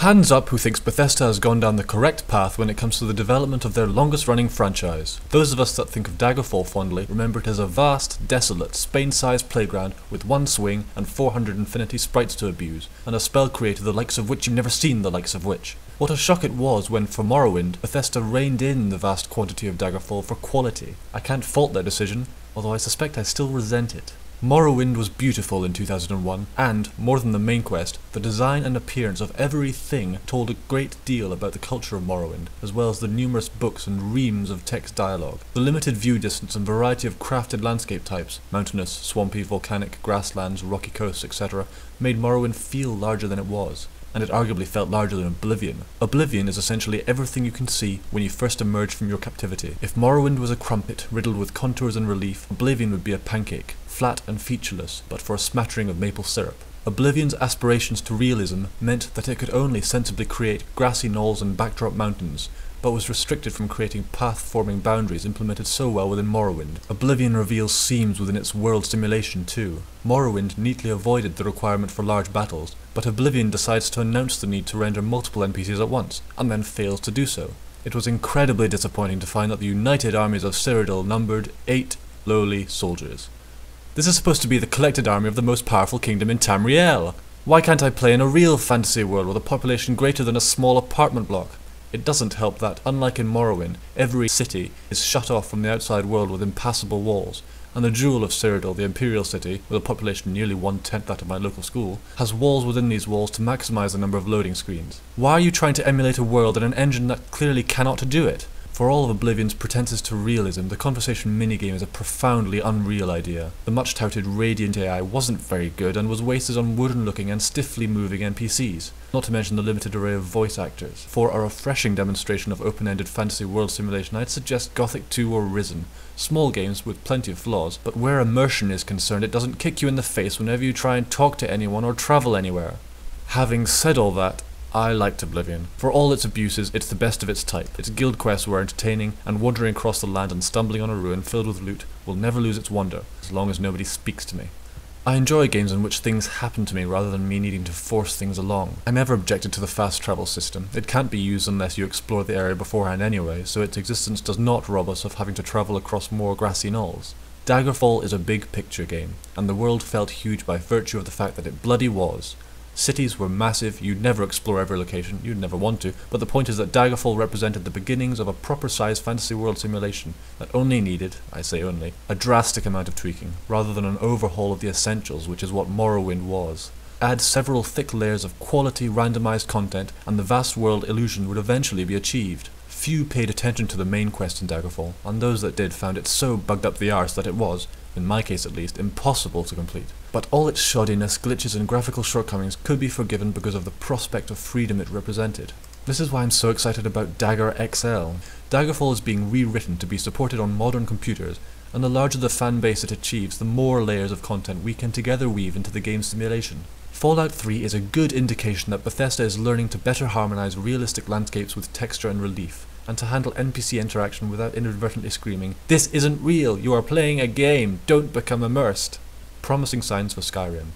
Hands up who thinks Bethesda has gone down the correct path when it comes to the development of their longest running franchise. Those of us that think of Daggerfall fondly remember it as a vast, desolate, Spain-sized playground with one swing and 400 infinity sprites to abuse, and a spell creator the likes of which you've never seen the likes of which. What a shock it was when, for Morrowind, Bethesda reined in the vast quantity of Daggerfall for quality. I can't fault their decision, although I suspect I still resent it. Morrowind was beautiful in 2001, and, more than the main quest, the design and appearance of everything told a great deal about the culture of Morrowind, as well as the numerous books and reams of text dialogue. The limited view distance and variety of crafted landscape types, mountainous, swampy, volcanic, grasslands, rocky coasts, etc., made Morrowind feel larger than it was. And it arguably felt larger than Oblivion. Oblivion is essentially everything you can see when you first emerge from your captivity. If Morrowind was a crumpet riddled with contours and relief, Oblivion would be a pancake, flat and featureless, but for a smattering of maple syrup. Oblivion's aspirations to realism meant that it could only sensibly create grassy knolls and backdrop mountains, but was restricted from creating path-forming boundaries implemented so well within Morrowind. Oblivion reveals seams within its world simulation too. Morrowind neatly avoided the requirement for large battles, but Oblivion decides to announce the need to render multiple NPCs at once, and then fails to do so. It was incredibly disappointing to find that the united armies of Cyrodiil numbered 8 lowly soldiers. This is supposed to be the collected army of the most powerful kingdom in Tamriel. Why can't I play in a real fantasy world with a population greater than a small apartment block? It doesn't help that, unlike in Morrowind, every city is shut off from the outside world with impassable walls, and the jewel of Cyrodiil, the Imperial City, with a population nearly 1/10 that of my local school, has walls within these walls to maximise the number of loading screens. Why are you trying to emulate a world and an engine that clearly cannot do it? For all of Oblivion's pretenses to realism, the conversation minigame is a profoundly unreal idea. The much-touted Radiant AI wasn't very good and was wasted on wooden-looking and stiffly moving NPCs, not to mention the limited array of voice actors. For a refreshing demonstration of open-ended fantasy world simulation, I'd suggest Gothic 2 or Risen. Small games with plenty of flaws, but where immersion is concerned, it doesn't kick you in the face whenever you try and talk to anyone or travel anywhere. Having said all that, I liked Oblivion. For all its abuses, it's the best of its type. Its guild quests were entertaining, and wandering across the land and stumbling on a ruin filled with loot will never lose its wonder, as long as nobody speaks to me. I enjoy games in which things happen to me rather than me needing to force things along. I never objected to the fast travel system. It can't be used unless you explore the area beforehand anyway, so its existence does not rob us of having to travel across more grassy knolls. Daggerfall is a big picture game, and the world felt huge by virtue of the fact that it bloody was. Cities were massive, you'd never explore every location, you'd never want to, but the point is that Daggerfall represented the beginnings of a proper-sized fantasy world simulation that only needed, I say only, a drastic amount of tweaking, rather than an overhaul of the essentials, which is what Morrowind was. Add several thick layers of quality randomized content, and the vast world illusion would eventually be achieved. Few paid attention to the main quest in Daggerfall, and those that did found it so bugged up the arse that it was, in my case at least, impossible to complete. But all its shoddiness, glitches and graphical shortcomings could be forgiven because of the prospect of freedom it represented. This is why I'm so excited about DaggerXL. Daggerfall is being rewritten to be supported on modern computers, and the larger the fan base it achieves, the more layers of content we can together weave into the game's simulation. Fallout 3 is a good indication that Bethesda is learning to better harmonise realistic landscapes with texture and relief, and to handle NPC interaction without inadvertently screaming, "This isn't real, you are playing a game, don't become immersed." Promising signs for Skyrim.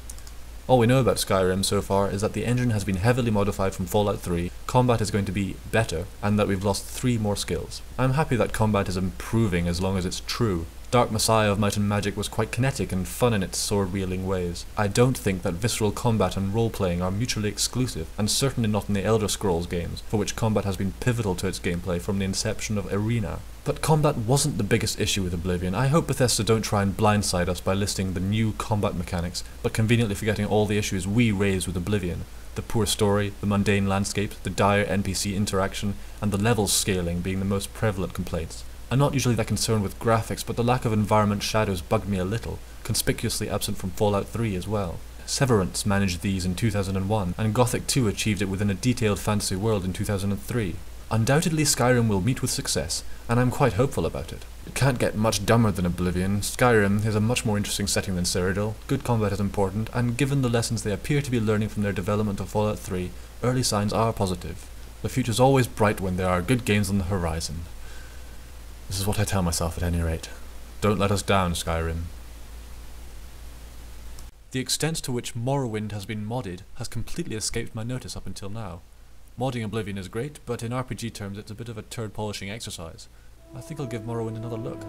All we know about Skyrim so far is that the engine has been heavily modified from Fallout 3, combat is going to be better, and that we've lost 3 more skills. I'm happy that combat is improving as long as it's true. Dark Messiah of Might and Magic was quite kinetic and fun in its sword-wielding ways. I don't think that visceral combat and role-playing are mutually exclusive, and certainly not in the Elder Scrolls games, for which combat has been pivotal to its gameplay from the inception of Arena. But combat wasn't the biggest issue with Oblivion. I hope Bethesda don't try and blindside us by listing the new combat mechanics, but conveniently forgetting all the issues we raised with Oblivion. The poor story, the mundane landscapes, the dire NPC interaction, and the level scaling being the most prevalent complaints. I'm not usually that concerned with graphics, but the lack of environment shadows bugged me a little, conspicuously absent from Fallout 3 as well. Severance managed these in 2001, and Gothic 2 achieved it within a detailed fantasy world in 2003. Undoubtedly Skyrim will meet with success, and I'm quite hopeful about it. It can't get much dumber than Oblivion. Skyrim is a much more interesting setting than Cyrodiil, good combat is important, and given the lessons they appear to be learning from their development of Fallout 3, early signs are positive. The future's always bright when there are good games on the horizon. This is what I tell myself at any rate. Don't let us down, Skyrim. The extent to which Morrowind has been modded has completely escaped my notice up until now. Modding Oblivion is great, but in RPG terms it's a bit of a turd polishing exercise. I think I'll give Morrowind another look.